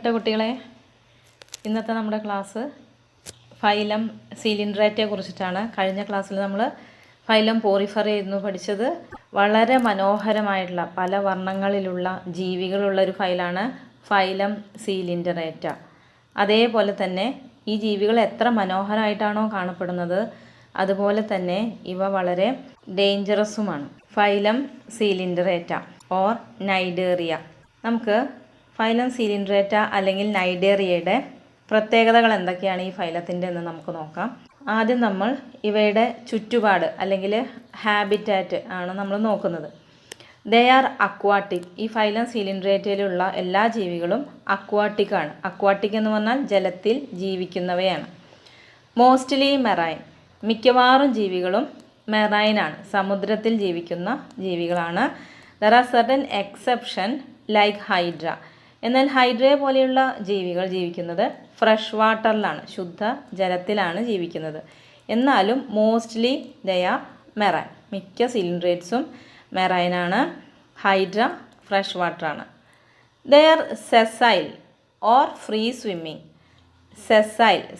പ്രിയപ്പെട്ട കുട്ടികളെ, ഇന്നത്തെ നമ്മുടെ ക്ലാസ് ഫൈലം സീലിൻഡ്രേറ്റയെ കുറിച്ചിട്ടാണ്. കഴിഞ്ഞ ക്ലാസ്സിൽ നമ്മൾ ഫൈലം പോറിഫെറ ആയിരുന്നു പഠിച്ചത്. വളരെ മനോഹരമായിട്ടുള്ള പല വർണ്ണങ്ങളിലുള്ള ജീവികളുള്ള ഒരു ഫൈലാണ് ഫൈലം സീലിൻഡ്രേറ്റ. അതേപോലെ തന്നെ ഈ ജീവികൾ എത്ര മനോഹരമായിട്ടാണോ കാണപ്പെടുന്നത്, അതുപോലെ തന്നെ ഇവ വളരെ ഡേഞ്ചറസുമാണ്. Phylum സീലിൻഡ്രേറ്റ or നൈഡേറിയ. നമുക്ക് ഫൈലം സീലിൻഡ്രേറ്റ അല്ലെങ്കിൽ നൈഡേറിയയുടെ പ്രത്യേകതകൾ എന്തൊക്കെയാണ് ഈ ഫൈലത്തിൻ്റെ എന്ന് നമുക്ക് നോക്കാം. ആദ്യം നമ്മൾ ഇവയുടെ ചുറ്റുപാട് അല്ലെങ്കിൽ ഹാബിറ്റാറ്റ് ആണ് നമ്മൾ നോക്കുന്നത്. They are aquatic. ഈ ഫൈലം സീലിൻഡ്രേറ്റയിലുള്ള എല്ലാ ജീവികളും അക്വാട്ടിക് ആണ്. അക്വാട്ടിക് എന്ന് പറഞ്ഞാൽ ജലത്തിൽ ജീവിക്കുന്നവയാണ്. Mostly marine. മിക്കവാറും ജീവികളും മെറൈനാണ്, സമുദ്രത്തിൽ ജീവിക്കുന്ന ജീവികളാണ്. There are certain exception like hydra. എന്നാൽ ഹൈഡ്രയെ പോലെയുള്ള ജീവികൾ ജീവിക്കുന്നത് ഫ്രഷ് വാട്ടറിലാണ്, ശുദ്ധ ജലത്തിലാണ് ജീവിക്കുന്നത്. എന്നാലും മോസ്റ്റ്ലി ദേ ആർ മെറൈൻ. മിക്ക സിലിൻഡ്രേറ്റ്സും മെറൈനാണ്. ഹൈഡ്ര ഫ്രഷ് വാട്ടറാണ്. They are sessile or free swimming.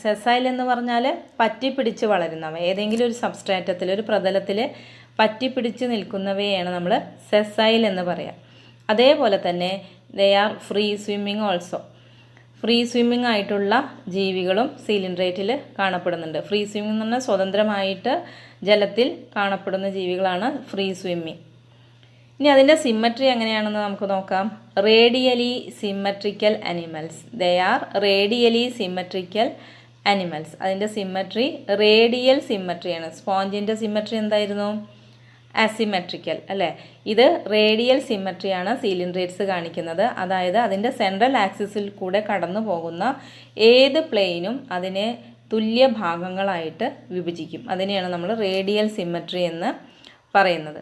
Sessile എന്ന് പറഞ്ഞാൽ പറ്റിപ്പിടിച്ച് വളരുന്നവ. ഏതെങ്കിലും ഒരു സബ്സ്ട്രാറ്റത്തിൽ, ഒരു പ്രതലത്തിൽ പറ്റിപ്പിടിച്ച് നിൽക്കുന്നവയെയാണ് നമ്മൾ സെസൈൽ എന്ന് പറയാം. അതേപോലെ തന്നെ they are free swimming also. Free swimming ആയിട്ടുള്ള ജീവികളും സീലിൻഡ്രേറ്റിൽ കാണപ്പെടുന്നുണ്ട്. ഫ്രീ സ്വിമ്മിങ് എന്ന് പറഞ്ഞാൽ സ്വതന്ത്രമായിട്ട് ജലത്തിൽ കാണപ്പെടുന്ന ജീവികളാണ് ഫ്രീ സ്വിമ്മിങ്. ഇനി അതിൻ്റെ സിമ്മട്രി എങ്ങനെയാണെന്ന് നമുക്ക് നോക്കാം. Radially symmetrical animals. They are radially symmetrical animals. അതിൻ്റെ സിമ്മട്രി റേഡിയൽ സിമ്മട്രിയാണ്. സ്പോഞ്ചിൻ്റെ സിമ്മട്രി എന്തായിരുന്നു? അസിമെട്രിക്കൽ അല്ലേ. ഇത് റേഡിയൽ സിമ്മട്രിയാണ് സീലിൻഡ്രേറ്റ്സ് കാണിക്കുന്നത്. അതായത് അതിൻ്റെ സെൻട്രൽ ആക്സിസിൽ കൂടെ കടന്നു പോകുന്ന ഏത് പ്ലെയിനും അതിനെ തുല്യ ഭാഗങ്ങളായിട്ട് വിഭജിക്കും. അതിനെയാണ് നമ്മൾ റേഡിയൽ സിമ്മട്രി എന്ന് പറയുന്നത്.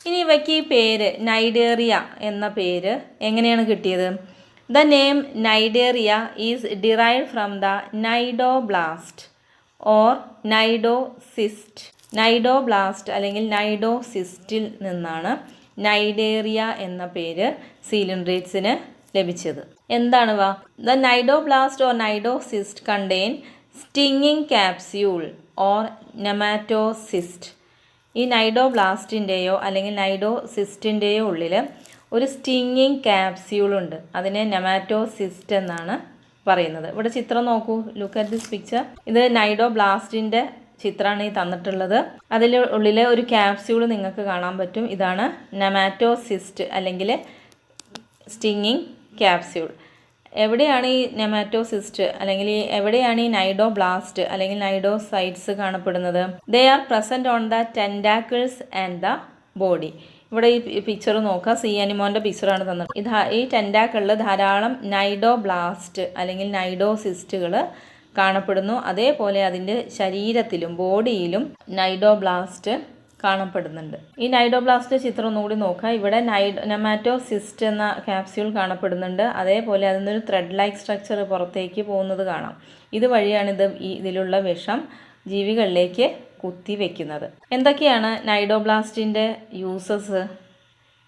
ഇനി ഇവയ്ക്ക് ഈ പേര് നൈഡേറിയ എന്ന പേര് എങ്ങനെയാണ് കിട്ടിയത്? The name cnidaria is derived from the cnidoblast or cnidocyst. Cnidoblast അല്ലെങ്കിൽ നൈഡോസിസ്റ്റിൽ നിന്നാണ് നൈഡേറിയ എന്ന പേര് സീലിൻഡ്രേറ്റ്സിന് ലഭിച്ചത്. എന്താണവ? The cnidoblast or cnidocyst contain stinging capsule or nematocyst. ഈ നൈഡോബ്ലാസ്റ്റിൻ്റെയോ അല്ലെങ്കിൽ നൈഡോസിസ്റ്റിൻ്റെയോ ഉള്ളിൽ ഒരു സ്റ്റിങ്ങിങ് ക്യാപ്സ്യൂളുണ്ട്. അതിനെ നെമാറ്റോസിസ്റ്റ് എന്നാണ് പറയുന്നത്. ഇവിടെ ചിത്രം നോക്കൂ. Look at this picture. ഇത് നൈഡോബ്ലാസ്റ്റിൻ്റെ ചിത്രമാണ് ഈ തന്നിട്ടുള്ളത്. അതിൽ ഉള്ളിൽ ഒരു ക്യാപ്സ്യൂൾ നിങ്ങൾക്ക് കാണാൻ പറ്റും. ഇതാണ് നെമാറ്റോസിസ്റ്റ് അല്ലെങ്കിൽ സ്റ്റിങ്ങിങ് ക്യാപ്സ്യൂൾ. എവിടെയാണ് ഈ നെമാറ്റോസിസ്റ്റ് അല്ലെങ്കിൽ എവിടെയാണ് ഈ നൈഡോബ്ലാസ്റ്റ് അല്ലെങ്കിൽ നൈഡോസൈറ്റ്സ് കാണപ്പെടുന്നത്? They are present on the tentacles and the body. ഇവിടെ ഈ പിക്ചർ നോക്കുക. സീ അനിമോൻ്റെ പിക്ചറാണ് തന്നത്. ഈ ടെൻഡാക്കിളിൽ ധാരാളം നൈഡോബ്ലാസ്റ്റ് അല്ലെങ്കിൽ നൈഡോസിസ്റ്റുകൾ കാണപ്പെടുന്നു. അതേപോലെ അതിൻ്റെ ശരീരത്തിലും ബോഡിയിലും നൈഡോബ്ലാസ്റ്റ് കാണപ്പെടുന്നുണ്ട്. ഈ നൈഡോബ്ലാസ്റ്റ് ചിത്രം ഒന്നുകൂടി നോക്കുക. ഇവിടെ നെമാറ്റോസിസ്റ്റ് എന്ന ക്യാപ്സ്യൂൾ കാണപ്പെടുന്നുണ്ട്. അതേപോലെ അതിൽ നിന്നൊരു ത്രെഡ് ലൈക്ക് സ്ട്രക്ചർ പുറത്തേക്ക് പോകുന്നത് കാണാം. ഇതുവഴിയാണ് ഇതിലുള്ള വിഷം ജീവികളിലേക്ക് കുത്തി വയ്ക്കുന്നത്. എന്തൊക്കെയാണ് നൈഡോബ്ലാസ്റ്റിൻ്റെ uses?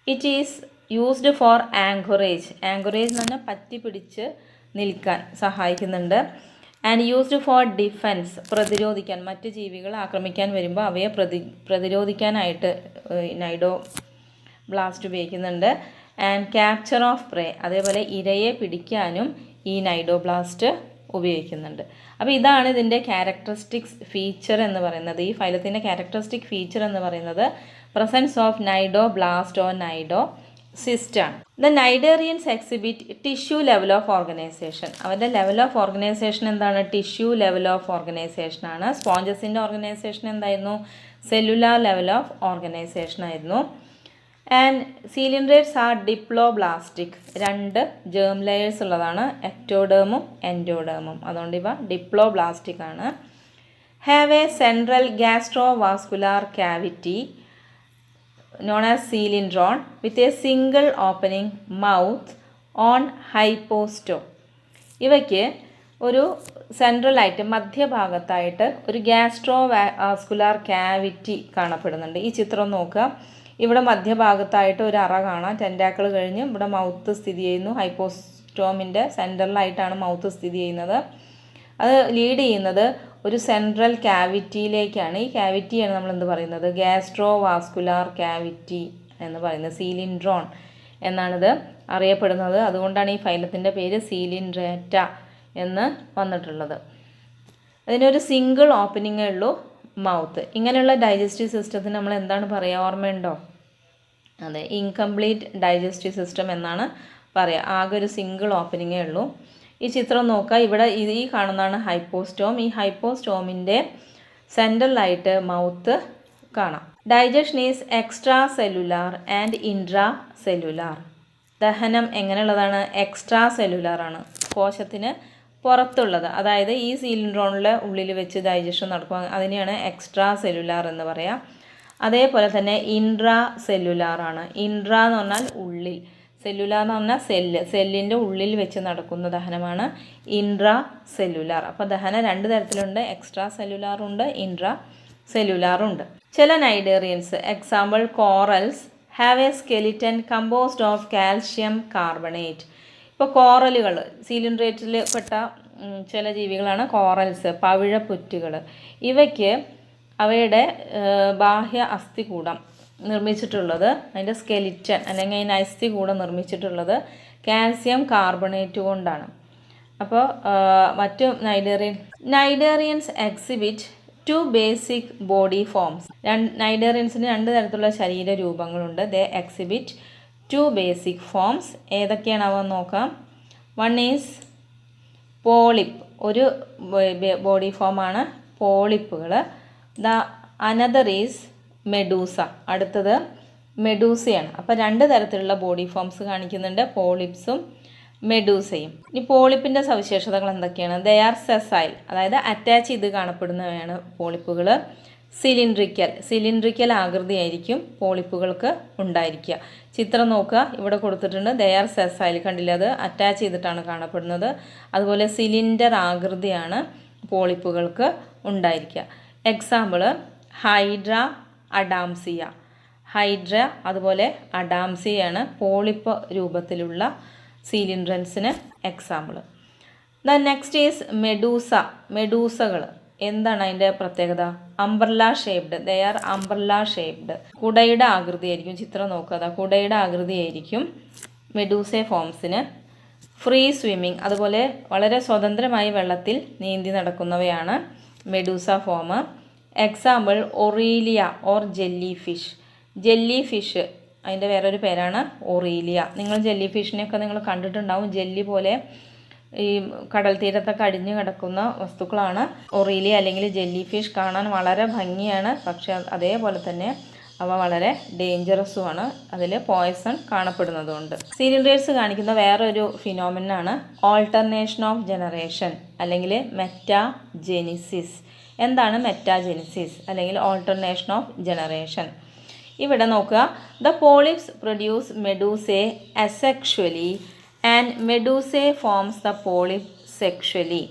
It is used for anchorage. Anchorage എന്ന് പറഞ്ഞാൽ പറ്റി പിടിച്ച് നിൽക്കാൻ സഹായിക്കുന്നുണ്ട്. And used for defence. പ്രതിരോധിക്കാൻ, മറ്റ് ജീവികൾ ആക്രമിക്കാൻ വരുമ്പോൾ അവയെ പ്രതിരോധിക്കാനായിട്ട് നൈഡോബ്ലാസ്റ്റ് ഉപയോഗിക്കുന്നുണ്ട്. And capture of prey. അതേപോലെ ഇരയെ പിടിക്കാനും ഈ നൈഡോബ്ലാസ്റ്റ് ഉപയോഗിക്കുന്നുണ്ട്. അപ്പോൾ ഇതാണ് ഇതിൻ്റെ ക്യാരക്ടറിസ്റ്റിക്സ് ഫീച്ചർ എന്ന് പറയുന്നത്. ഈ ഫൈലത്തിൻ്റെ ക്യാരക്ടറിസ്റ്റിക് ഫീച്ചർ എന്ന് പറയുന്നത് പ്രസൻസ് ഓഫ് നൈഡോബ്ലാസ്റ്റ് ഓർ നൈഡോസിസ്റ്റാണ്. The cnidarians exhibit tissue level of organisation. അവരുടെ ലെവൽ ഓഫ് ഓർഗനൈസേഷൻ എന്താണ്? ടിഷ്യൂ ലെവൽ ഓഫ് ഓർഗനൈസേഷൻ ആണ്. സ്പോഞ്ചസിൻ്റെ ഓർഗനൈസേഷൻ എന്തായിരുന്നു? സെല്ലുലാർ ലെവൽ ഓഫ് ഓർഗനൈസേഷൻ ആയിരുന്നു. And coelenterates are diploblastic. 2 germ layers ഉള്ളതാണ്, എക്ടോഡേമും എൻഡോഡേമും. അതുകൊണ്ട് ഇവ ഡിപ്ലോബ്ലാസ്റ്റിക് ആണ്. Have a central gastrovascular cavity known as cylindron with a single opening mouth on hypostome. ഇവയ്ക്ക് ഒരു സെൻട്രലായിട്ട് മധ്യഭാഗത്തായിട്ട് ഒരു ഗാസ്ട്രോവാസ്കുലാർ ക്യാവിറ്റി കാണപ്പെടുന്നുണ്ട്. ഈ ചിത്രം നോക്കുക. ഇവിടെ മധ്യഭാഗത്തായിട്ട് ഒരു അറ കാണാം. ടെൻറ്റാക്കിൾ കഴിഞ്ഞ് ഇവിടെ മൗത്ത് സ്ഥിതി ചെയ്യുന്നു. ഹൈപ്പോസ്റ്റോമിൻ്റെ സെൻറ്ററിലായിട്ടാണ് മൗത്ത് സ്ഥിതി ചെയ്യുന്നത്. അത് ലീഡ് ചെയ്യുന്നത് ഒരു സെൻട്രൽ ക്യാവിറ്റിയിലേക്കാണ്. ഈ ക്യാവിറ്റിയാണ് നമ്മൾ എന്ത് പറയുന്നത്, ഗ്യാസ്ട്രോ വാസ്കുലാർ ക്യാവിറ്റി എന്ന് പറയുന്നത്. സീലിൻഡ്രോൺ എന്നാണിത് അറിയപ്പെടുന്നത്. അതുകൊണ്ടാണ് ഈ ഫൈലത്തിൻ്റെ പേര് സീലിൻഡ്രേറ്റ എന്ന് വന്നിട്ടുള്ളത്. അതിനൊരു സിംഗിൾ ഓപ്പണിങ്ങേ ഉള്ളൂ, മൗത്ത്. ഇങ്ങനെയുള്ള ഡൈജസ്റ്റീവ് സിസ്റ്റത്തിന് നമ്മൾ എന്താണ് പറയുക, ഓർമ്മയുണ്ടോ? അതെ, ഇൻകംപ്ലീറ്റ് ഡൈജസ്റ്റീവ് സിസ്റ്റം എന്നാണ് പറയുക. ആകെ ഒരു സിംഗിൾ ഓപ്പണിങ്ങേ ഉള്ളൂ. ഈ ചിത്രം നോക്കുക, ഇവിടെ ഈ കാണുന്നതാണ് ഹൈപ്പോസ്റ്റോം. ഈ ഹൈപ്പോസ്റ്റോമിൻ്റെ സെൻട്രലായിട്ട് മൗത്ത് കാണാം. Digestion is extra cellular and intra cellular. ദഹനം എങ്ങനെയുള്ളതാണ്? എക്സ്ട്രാ സെല്ലുലാർ ആണ്, കോശത്തിന് പുറത്തുള്ളത്. അതായത് ഈ സിലിൻഡ്രോണിലെ ഉള്ളിൽ വെച്ച് ഡൈജഷൻ നടക്കും, അതിനെയാണ് എക്സ്ട്രാ സെല്ലുലാർ എന്ന് പറയാം. അതേപോലെ തന്നെ ഇൻട്രാ സെല്ലുലാർ ആണ്. ഇൻട്രാ എന്ന് പറഞ്ഞാൽ ഉള്ളിൽ, സെല്ലുലാർ എന്ന് പറഞ്ഞാൽ സെല്ലിൻ്റെ ഉള്ളിൽ വെച്ച് നടക്കുന്ന ദഹനമാണ് ഇൻട്രാ സെല്ലുലാർ. അപ്പോൾ ദഹനം രണ്ട് തരത്തിലുണ്ട്, എക്സ്ട്രാ സെല്ലുലാറുണ്ട്, ഇൻട്രാ സെല്ലുലാറുണ്ട്. ചില cnidarians, example corals, have a skeleton composed of calcium carbonate. ഇപ്പോൾ കോറലുകൾ സീലിൻഡ്രേറ്റിൽ പെട്ട ചില ജീവികളാണ് കോറൽസ്, പവിഴപ്പുറ്റുകൾ. ഇവയ്ക്ക് അവയുടെ ബാഹ്യ അസ്ഥികൂടം നിർമ്മിച്ചിട്ടുള്ളത്, അതിൻ്റെ സ്കെലിറ്റൻ അല്ലെങ്കിൽ അതിൻ്റെ അസ്ഥികൂടം നിർമ്മിച്ചിട്ടുള്ളത് കാൽസ്യം കാർബണേറ്റ് കൊണ്ടാണ്. അപ്പോൾ മറ്റു നൈഡേറിയൻസ് എക്സിബിറ്റ് 2 ബേസിക് ബോഡി ഫോംസ്. നൈഡേറിയൻസിന് 2 തരത്തിലുള്ള ശരീരരൂപങ്ങളുണ്ട്. ദേ എക്സിബിറ്റ് 2 ബേസിക് ഫോംസ്. ഏതൊക്കെയാണ് അവ നോക്കാം. 1 ഈസ് പോളിപ്പ്, ഒരു ബോഡി ഫോമാണ് പോളിപ്പുകൾ. അനദർ ഈസ് മെഡൂസ, അടുത്തത് മെഡൂസയാണ്. അപ്പോൾ 2 തരത്തിലുള്ള ബോഡി ഫോംസ് കാണിക്കുന്നുണ്ട്, പോളിപ്സും മെഡൂസയും. ഈ പോളിപ്പിൻ്റെ സവിശേഷതകൾ എന്തൊക്കെയാണ്? ദേ ആർ സെസൈൽ, അതായത് അറ്റാച്ച് ചെയ്ത് കാണപ്പെടുന്നവയാണ് പോളിപ്പുകൾ. സിലിൻഡ്രിക്കൽ ആകൃതിയായിരിക്കും പോളിപ്പുകൾക്ക് ഉണ്ടായിരിക്കുക. ചിത്രം നോക്കുക, ഇവിടെ കൊടുത്തിട്ടുണ്ട്. ദേ ആർ സെസൈൽ, കണ്ടില്ല, അത് അറ്റാച്ച് ചെയ്തിട്ടാണ് കാണപ്പെടുന്നത്. അതുപോലെ സിലിണ്ടർ ആകൃതിയാണ് പോളിപ്പുകൾക്ക് ഉണ്ടായിരിക്കുക. Example hydra, അഡാംസിയ. ഹൈഡ്ര അതുപോലെ അഡാംസിയാണ് പോളിപ്പ് രൂപത്തിലുള്ള സിലിൻഡ്രൻസിന് എക്സാമ്പിൾ. Next is medusa. മെഡൂസകൾ എന്താണ് അതിൻ്റെ പ്രത്യേകത? Umbrella shaped, they are umbrella shaped. കുടയുടെ ആകൃതിയായിരിക്കും. ചിത്രം നോക്കുക, കുടയുടെ ആകൃതിയായിരിക്കും മെഡൂസെ ഫോംസിന്. ഫ്രീ സ്വിമ്മിങ്, അതുപോലെ വളരെ സ്വതന്ത്രമായി വെള്ളത്തിൽ നീന്തി നടക്കുന്നവയാണ് medusa form. Example aurelia or jellyfish. Jellyfish അതിൻ്റെ വേറൊരു പേരാണ് ഒറീലിയ. നിങ്ങൾ ജെല്ലി ഫിഷിനെയൊക്കെ നിങ്ങൾ കണ്ടിട്ടുണ്ടാവും. ജെല്ലി പോലെ ഈ കടൽ തീരത്തൊക്കെ അടിഞ്ഞു കിടക്കുന്ന വസ്തുക്കളാണ് ഒറീലിയ അല്ലെങ്കിൽ ജെല്ലി ഫിഷ്. കാണാൻ വളരെ ഭംഗിയാണ്, പക്ഷേ അതേപോലെ തന്നെ അവ വളരെ ഡേഞ്ചറസുമാണ്. അതിൽ പോയ്സൺ കാണപ്പെടുന്നതുകൊണ്ട്. സിലിൻഡേഴ്സ് കാണിക്കുന്ന വേറൊരു ഫിനോമിനാണ് ഓൾട്ടർനേഷൻ ഓഫ് ജനറേഷൻ അല്ലെങ്കിൽ മെറ്റാജെനിസിസ്. എന്താണ് മെറ്റാജെനിസിസ് അല്ലെങ്കിൽ ഓൾട്ടർനേഷൻ ഓഫ് ജനറേഷൻ? ഇവിടെ നോക്കുക, the polyps produce medusae asexually and medusae forms the polyp sexually.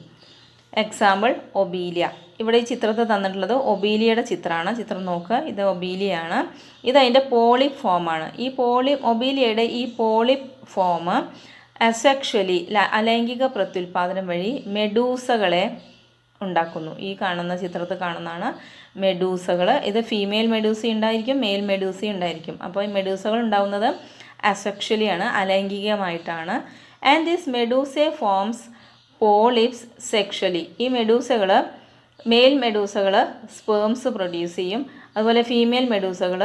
Example obelia. ഇവിടെ ഈ ചിത്രത്തിൽ തന്നിട്ടുള്ളത് ഒബീലിയയുടെ ചിത്രമാണ്. ചിത്രം നോക്കുക, ഇത് ഒബീലിയാണ്. ഇത് അതിൻ്റെ പോളിപ്പ് ഫോമാണ്. ഈ ഒബീലിയയുടെ ഈ പോളിപ്പ് ഫോം അസെക്ഷുവലി അലൈംഗിക പ്രത്യുൽപാദനം വഴി മെഡൂസകളെ ഉണ്ടാക്കുന്നു. ഈ കാണുന്ന ചിത്രത്തിൽ കാണുന്നതാണ് മെഡൂസകൾ. ഇത് ഫീമെയിൽ മെഡൂസ ഉണ്ടായിരിക്കും, മെയിൽ മെഡൂസ ഉണ്ടായിരിക്കും. അപ്പോൾ ഈ മെഡൂസകൾ ഉണ്ടാകുന്നത് അസെക്ഷുവലിയാണ്, അലൈംഗികമായിട്ടാണ്. And this medusae forms polyps sexually. ഈ മെഡൂസകൾ, മെയിൽ മെഡൂസകൾ സ്പേംസ് പ്രൊഡ്യൂസ് ചെയ്യും, അതുപോലെ ഫീമെയിൽ മെഡൂസകൾ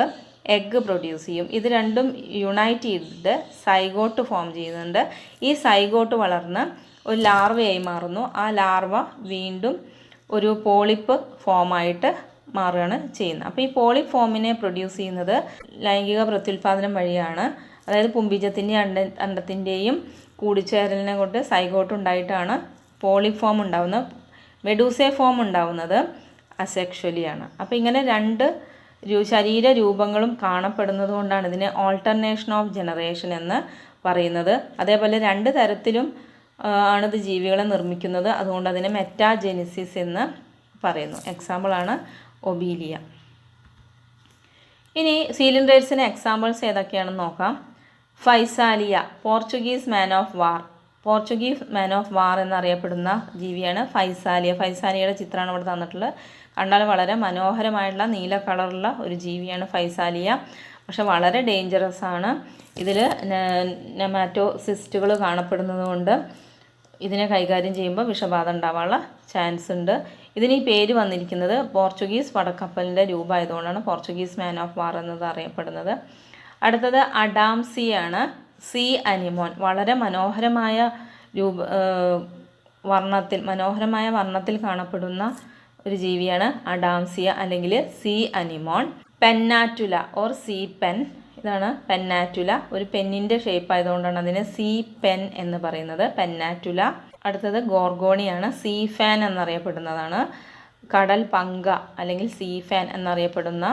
എഗ്ഗ് പ്രൊഡ്യൂസ് ചെയ്യും. ഇത് രണ്ടും യുണൈറ്റ് ചെയ്തിട്ട് സൈഗോട്ട് ഫോം ചെയ്യുന്നുണ്ട്. ഈ സൈഗോട്ട് വളർന്ന് ഒരു ലാർവയായി മാറുന്നു. ആ ലാർവ വീണ്ടും ഒരു പോളിപ്പ് ഫോമായിട്ട് മാറുകയാണ് ചെയ്യുന്നത്. അപ്പോൾ ഈ പോളിപ്പ് ഫോമിനെ പ്രൊഡ്യൂസ് ചെയ്യുന്നത് ലൈംഗിക പ്രത്യുൽപാദനം വഴിയാണ്. അതായത് പുംബീജത്തിൻ്റെയും അണ്ടത്തിൻ്റെയും കൂടിച്ചേരലിനെ കൊണ്ട് സൈഗോട്ട് ഉണ്ടായിട്ടാണ് പോളിപ്പ് ഫോം ഉണ്ടാകുന്നത്. മെഡൂസെ ഫോം ഉണ്ടാകുന്നത് അസെക്ഷുവലിയാണ്. അപ്പോൾ ഇങ്ങനെ 2 ശരീര രൂപങ്ങളും കാണപ്പെടുന്നത് കൊണ്ടാണ് ഇതിനെ ഓൾട്ടർനേഷൻ ഓഫ് ജനറേഷൻ എന്ന് പറയുന്നത്. അതേപോലെ 2 തരത്തിലും ആണിത് ജീവികളെ നിർമ്മിക്കുന്നത്. അതുകൊണ്ട് അതിനെ മെറ്റാജെനിസിസ് എന്ന് പറയുന്നു. എക്സാമ്പിളാണ് ഒബീലിയ. ഇനി സീലിൻഡേഴ്സിന് എക്സാമ്പിൾസ് ഏതൊക്കെയാണെന്ന് നോക്കാം. Physalia, Portuguese man of war. Portuguese man of വാർ എന്നറിയപ്പെടുന്ന ജീവിയാണ് ഫൈസാലിയ. ഫൈസാലിയയുടെ ചിത്രമാണ് ഇവിടെ തന്നിട്ടുള്ളത്. കണ്ടാൽ വളരെ മനോഹരമായിട്ടുള്ള നീല കളറുള്ള ഒരു ജീവിയാണ് ഫൈസാലിയ. പക്ഷെ വളരെ ഡേഞ്ചറസ് ആണ്. ഇതിൽ നെമാറ്റോസിസ്റ്റുകൾ കാണപ്പെടുന്നത് കൊണ്ട് ഇതിനെ കൈകാര്യം ചെയ്യുമ്പോൾ വിഷബാധ ഉണ്ടാവാനുള്ള ചാൻസ് ഉണ്ട്. ഇതിന് ഈ പേര് വന്നിരിക്കുന്നത് പോർച്ചുഗീസ് പടക്കപ്പലിൻ്റെ രൂപമായതുകൊണ്ടാണ് പോർച്ചുഗീസ് മാൻ ഓഫ് വാർ എന്നത് അറിയപ്പെടുന്നത്. അടുത്തത് അഡാംസിയാണ്. See anemone. വളരെ മനോഹരമായ വർണ്ണത്തിൽ കാണപ്പെടുന്ന ഒരു ജീവിയാണ് അഡാംസിയ അല്ലെങ്കിൽ sea anemone. Pennatula or sea pen, ഇതാണ് പെന്നാറ്റുല. ഒരു പെന്നിൻ്റെ ഷേപ്പ് ആയതുകൊണ്ടാണ് അതിനെ സീ പെൻ എന്ന് പറയുന്നത്, പെന്നാറ്റുല. അടുത്തത് ഗോർഗോണിയാണ്. See fan എന്നറിയപ്പെടുന്നതാണ്. കടൽ പങ്ക അല്ലെങ്കിൽ സീ ഫാൻ എന്നറിയപ്പെടുന്ന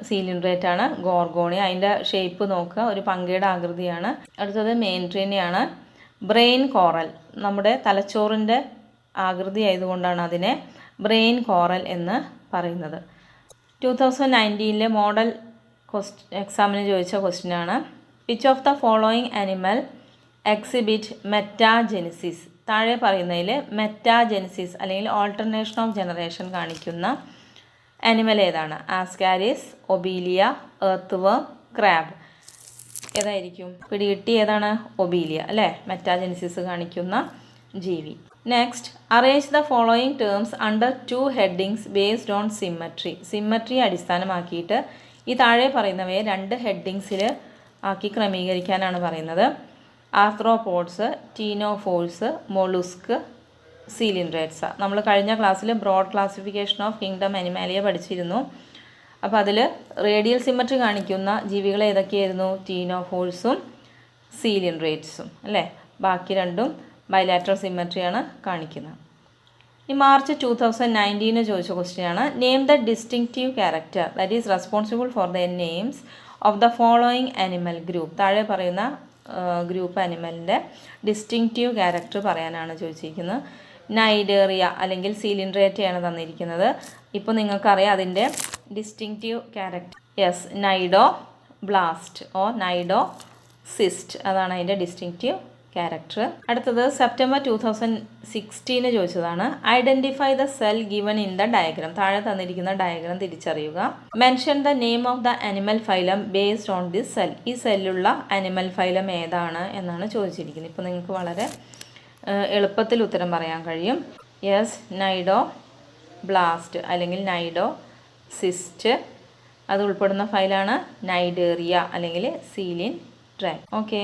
സീലിൻഡ്രേറ്റ് ആണ് ഗോർഗോണി. അതിൻ്റെ ഷേപ്പ് നോക്കുക, ഒരു പങ്കയുടെ ആകൃതിയാണ്. അടുത്തത് മെയിൻട്രീനിയാണ്. ബ്രെയിൻ കോറൽ, നമ്മുടെ തലച്ചോറിൻ്റെ ആകൃതി ആയതുകൊണ്ടാണ് അതിനെ ബ്രെയിൻ കോറൽ എന്ന് പറയുന്നത്. 2019 മോഡൽ എക്സാമിന് ചോദിച്ച ക്വസ്റ്റ്യനാണ്. Which of the following animal exhibit metagenesis? താഴെ പറയുന്നതിൽ മെറ്റാജെനിസിസ് അല്ലെങ്കിൽ ഓൾട്ടർനേഷൻ ഓഫ് ജനറേഷൻ കാണിക്കുന്ന ആനിമൽ ഏതാണ്? Ascaris, obelia, earth crab. ഏതായിരിക്കും? പിടികിട്ടി, ഏതാണ്? ഒബീലിയ അല്ലേ, മെറ്റാജെനിസിസ് കാണിക്കുന്ന ജീവി. Next, arrange the following terms under 2 headings based on symmetry. Symmetry അടിസ്ഥാനമാക്കിയിട്ട് ഈ താഴെ പറയുന്നവയെ 2 ഹെഡിങ്സിൽ ആക്കി ക്രമീകരിക്കാനാണ് പറയുന്നത്. Arthropods, ctenophores, mollusc, coelenterates. നമ്മൾ കഴിഞ്ഞ ക്ലാസ്സിൽ broad classification of kingdom animalia പഠിച്ചിരുന്നു. അപ്പോൾ അതിൽ റേഡിയൽ സിമ്മട്രി കാണിക്കുന്ന ജീവികൾ ഏതൊക്കെയായിരുന്നു? ടീനോഫോഴ്സും സീലിൻഡ്രേറ്റ്സും അല്ലേ. ബാക്കി രണ്ടും ബൈലാറ്ററൽ സിമ്മട്രിയാണ് കാണിക്കുന്നത്. ഈ മാർച്ച് 2019 ചോദിച്ച ക്വസ്റ്റ്യനാണ്. Name the distinctive character that is responsible for the names of the following animal group. താഴെ പറയുന്ന ഗ്രൂപ്പ് ആനിമലിൻ്റെ ഡിസ്റ്റിങ്റ്റീവ് ക്യാരക്ടർ പറയാനാണ് ചോദിച്ചിരിക്കുന്നത്. നൈഡേറിയ അല്ലെങ്കിൽ സീലിൻഡ്രേറ്റയാണ് തന്നിരിക്കുന്നത്. ഇപ്പോൾ നിങ്ങൾക്കറിയാം അതിൻ്റെ distinctive character. Yes, cnidoblast or cnidocyst, അതാണ് അതിൻ്റെ ഡിസ്റ്റിങ്റ്റീവ് ക്യാരക്ടർ. അടുത്തത് സെപ്റ്റംബർ 2016 ചോദിച്ചതാണ്. Identify the cell given in the diagram. താഴെ തന്നിരിക്കുന്ന ഡയഗ്രാം തിരിച്ചറിയുക. Mention the name of the animal phylum based on this cell. ഈ സെല്ലുള്ള അനിമൽ ഫൈലം ഏതാണ് എന്നാണ് ചോദിച്ചിരിക്കുന്നത്. ഇപ്പോൾ നിങ്ങൾക്ക് വളരെ എളുപ്പത്തിൽ ഉത്തരം പറയാൻ കഴിയും. യെസ്, നൈഡോ ബ്ലാസ്റ്റ് അല്ലെങ്കിൽ നൈഡോ സിസ്റ്റ്. അത് ഉൾപ്പെടുന്ന ഫൈലാണ് നൈഡേറിയ അല്ലെങ്കിൽ സീലിൻഡ്രേറ്റ്. ഓക്കെ.